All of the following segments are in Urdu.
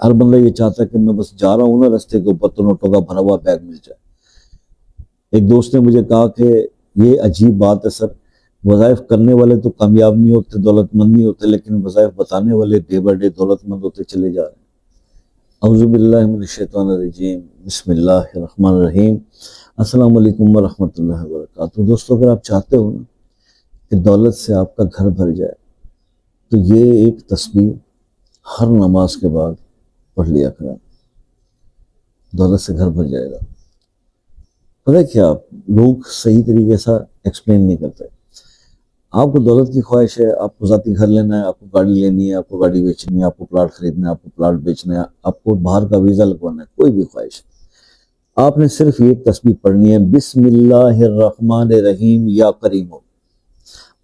ہر بندہ یہ چاہتا ہے کہ میں بس جا رہا ہوں نا رستے کے اوپر تو نوٹوں کا بھرا ہوا بیگ مل جائے۔ ایک دوست نے مجھے کہا کہ یہ عجیب بات ہے سر، وظائف کرنے والے تو کامیاب نہیں ہوتے، دولت مند نہیں ہوتے، لیکن وظائف بتانے والے ڈے بائی ڈے دولت مند ہوتے چلے جا رہے ہیں۔ اعوذ باللہ من الشیطان الرجیم، بسم اللہ الرحمن الرحیم۔ السلام علیکم ورحمۃ اللہ وبرکاتہ۔ دوستو، اگر آپ چاہتے ہو نا کہ دولت سے آپ کا گھر بھر جائے تو یہ ایک تسبیح ہر نماز کے بعد پڑھ لیا کریں، دولت سے گھر بھر جائے گا۔ پتہ کیا لوگ صحیح طریقے سے ایکسپلین نہیں کرتے۔ آپ کو دولت کی خواہش ہے، آپ کو ذاتی گھر لینا ہے، آپ کو گاڑی لینی ہے، آپ کو گاڑی بیچنی ہے، آپ کو پلاٹ خریدنا ہے، آپ کو پلاٹ بیچنا ہے، آپ کو باہر کا ویزا لگوانا ہے، کوئی بھی خواہش ہے، آپ نے صرف یہ تسبیح پڑھنی ہے، بسم اللہ الرحمن الرحیم یا کریم ہو۔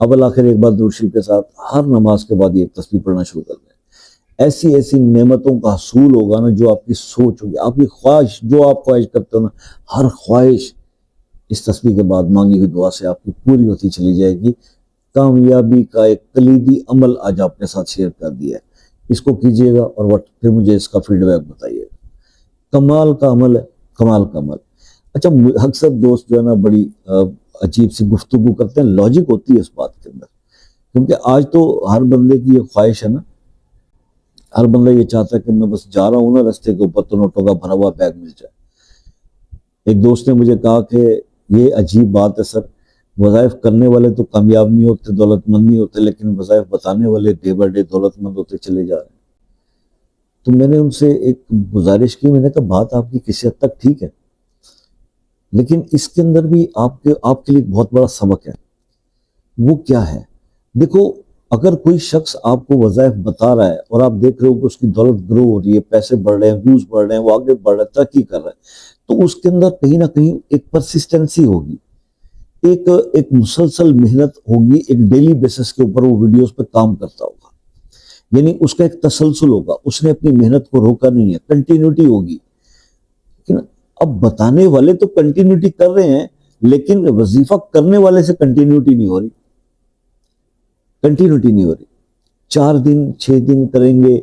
اول آخر ایک بار درود شریف کے ساتھ ہر نماز کے بعد یہ تسبیح پڑھنا شروع کر دیں۔ ایسی ایسی نعمتوں کا حصول ہوگا نا، جو آپ کی سوچ ہوگی، آپ کی خواہش، جو آپ خواہش کرتے ہو نا، ہر خواہش اس تسبیح کے بعد مانگی ہوئی دعا سے آپ کی پوری ہوتی چلی جائے گی۔ کامیابی کا ایک کلیدی عمل آج آپ کے ساتھ شیئر کر دیا ہے، اس کو کیجئے گا اور پھر مجھے اس کا فیڈ بیک بتائیے گا۔ کمال کا عمل ہے، کمال کا عمل۔ اچھا، اکثر دوست جو ہے نا بڑی عجیب سی گفتگو کرتے ہیں، لاجک ہوتی ہے اس بات کے اندر، کیونکہ آج تو ہر بندے کی یہ خواہش ہے نا، ہر بندہ یہ چاہتا ہے کہ میں بس جا رہا ہوں نا رستے کے اوپر تو نوٹوں کا بھرا ہوا بیگ مل جائے۔ ایک دوست نے مجھے کہا کہ یہ عجیب بات ہے سر، وظائف کرنے والے تو کامیاب نہیں ہوتے، دولت مند نہیں ہوتے، لیکن وظائف بتانے والے ڈے بائی ڈے دولت مند ہوتے چلے جا رہے ہیں۔ تو میں نے ان سے ایک گزارش کی، میں نے کہا بات آپ کی کسی حد تک ٹھیک ہے، لیکن اس کے اندر بھی آپ کے لیے بہت بڑا سبق ہے۔ وہ کیا ہے؟ دیکھو، اگر کوئی شخص آپ کو وظائف بتا رہا ہے اور آپ دیکھ رہے ہو کہ اس کی دولت گرو ہو رہی ہے، پیسے بڑھ رہے ہیں، ویوز بڑھ رہے ہیں، وہ آگے بڑھ رہا ہے، ترقی کر رہا ہے، تو اس کے اندر کہیں نہ کہیں ایک پرسسٹنسی ہوگی، ایک مسلسل محنت ہوگی، ایک ڈیلی بیسس کے اوپر وہ ویڈیوز پہ کام کرتا ہوگا، یعنی اس کا ایک تسلسل ہوگا، اس نے اپنی محنت کو روکا نہیں ہے، کنٹینیوٹی ہوگی۔ لیکن اب بتانے والے تو کنٹینیوٹی کر رہے ہیں، لیکن وظیفہ کرنے والے سے کنٹینیوٹی نہیں ہو رہی، کنٹینیوٹی نہیں ہو رہی۔ 4 دن 6 دن کریں گے،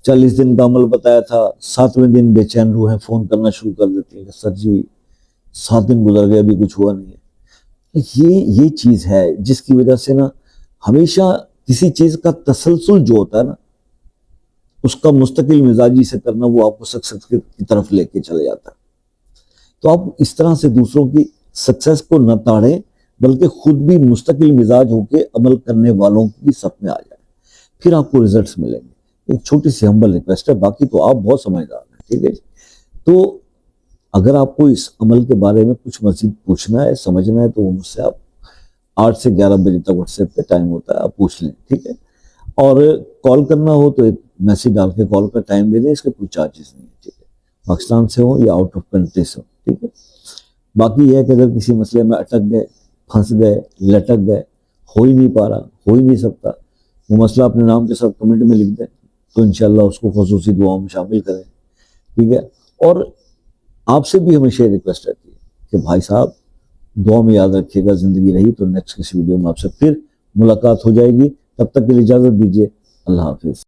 40 دن کا عمل بتایا تھا، 7ویں دن بے چین روح ہے، فون کرنا شروع کر دیتے ہیں کہ سر جی 7 دن گزر گئے، ابھی کچھ ہوا نہیں ہے۔ یہ چیز ہے جس کی وجہ سے نا ہمیشہ کسی چیز کا تسلسل جو ہوتا ہے نا، اس کا مستقل مزاجی سے کرنا، وہ آپ کو سکسیس کی طرف لے کے چلے جاتا ہے۔ تو آپ اس طرح سے دوسروں کی سکسیس کو نہ تاڑیں، بلکہ خود بھی مستقل مزاج ہو کے عمل کرنے والوں کی صف میں آ جائیں، پھر آپ کو ریزلٹس ملیں گے۔ ایک چھوٹی سی ہمبل ریکویسٹ ہے، باقی تو آپ بہت سمجھدار ہیں، ٹھیک ہے جی۔ تو اگر آپ کو اس عمل کے بارے میں کچھ مزید پوچھنا ہے، سمجھنا ہے، تو وہ مجھ سے آپ 8 سے 11 بجے تک واٹس ایپ پہ ٹائم ہوتا ہے، آپ پوچھ لیں، ٹھیک ہے۔ اور کال کرنا ہو تو ایک میسیج ڈال کے کال کا ٹائم دے دیں، اس کے کوئی چارجز نہیں ہے، ٹھیک ہے، پاکستان سے ہو یا آؤٹ آف کنٹری سے ہو، ٹھیک ہے۔ باقی یہ ہے کہ اگر کسی مسئلے میں اٹک گئے، پھنس گئے، لٹک گئے، ہو ہی نہیں پا رہا، ہو ہی نہیں سکتا، وہ مسئلہ اپنے نام کے ساتھ کمنٹ میں لکھ دیں، تو انشاءاللہ اس کو خصوصی دعاؤں میں شامل کریں، ٹھیک ہے۔ اور آپ سے بھی ہمیشہ ریکویسٹ رہتی ہے کہ بھائی صاحب دعا میں یاد رکھیے گا، زندگی رہی تو نیکسٹ کسی ویڈیو میں آپ سے پھر ملاقات ہو جائے گی، تب تک کے لیے اجازت دیجیے، اللہ حافظ۔